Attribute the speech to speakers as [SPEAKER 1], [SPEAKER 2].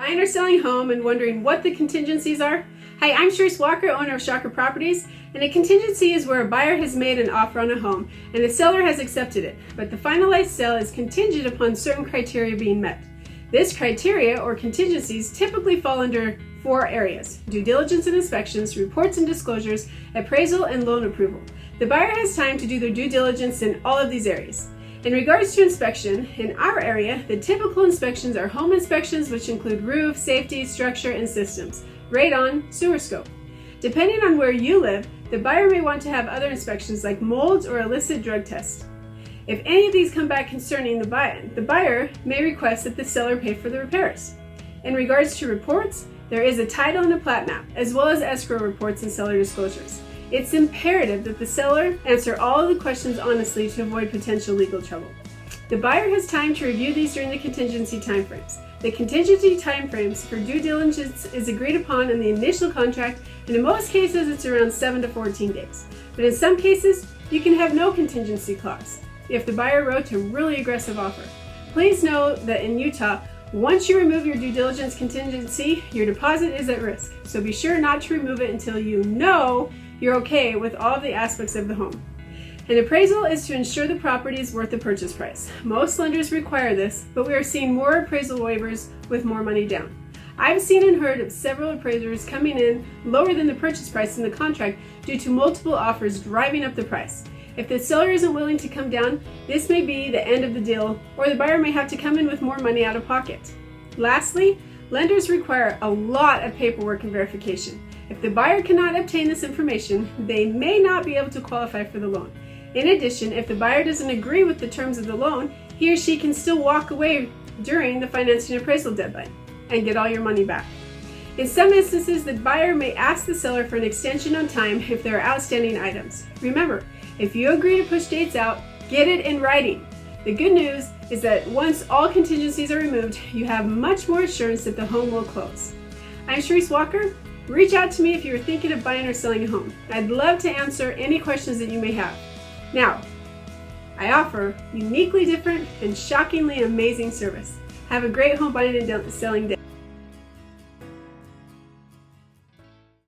[SPEAKER 1] Buying or selling home and wondering what the contingencies are? Hi, I'm Charisse Walker, owner of Shocker Properties, and a contingency is where a buyer has made an offer on a home and the seller has accepted it, but the finalized sale is contingent upon certain criteria being met. This criteria, or contingencies, typically fall under 4 areas: due diligence and inspections, reports and disclosures, appraisal, and loan approval. The buyer has time to do their due diligence in all of these areas. In regards to inspection, in our area, the typical inspections are home inspections, which include roof, safety, structure, and systems, radon, sewer scope. Depending on where you live, the buyer may want to have other inspections like molds or illicit drug tests. If any of these come back concerning the buyer may request that the seller pay for the repairs. In regards to reports, there is a title and a plat map, as well as escrow reports and seller disclosures. It's imperative that the seller answer all of the questions honestly to avoid potential legal trouble. The buyer has time to review these during the contingency timeframes. The contingency timeframes for due diligence is agreed upon in the initial contract, and in most cases it's around 7 to 14 days. But in some cases, you can have no contingency clause if the buyer wrote a really aggressive offer. Please know that in Utah, once you remove your due diligence contingency, your deposit is at risk. So be sure not to remove it until you know you're okay with all of the aspects of the home. An appraisal is to ensure the property is worth the purchase price. Most lenders require this, but we are seeing more appraisal waivers with more money down. I've seen and heard of several appraisers coming in lower than the purchase price in the contract due to multiple offers driving up the price. If the seller isn't willing to come down, this may be the end of the deal, or the buyer may have to come in with more money out of pocket. Lastly, lenders require a lot of paperwork and verification. If the buyer cannot obtain this information, they may not be able to qualify for the loan. In addition, if the buyer doesn't agree with the terms of the loan, he or she can still walk away during the financing appraisal deadline and get all your money back. In some instances, the buyer may ask the seller for an extension on time if there are outstanding items. Remember, if you agree to push dates out, get it in writing. The good news is that once all contingencies are removed, you have much more assurance that the home will close. I'm Charisse Walker. Reach out to me if you're thinking of buying or selling a home. I'd love to answer any questions that you may have. Now, I offer uniquely different and shockingly amazing service. Have a great home buying and selling day.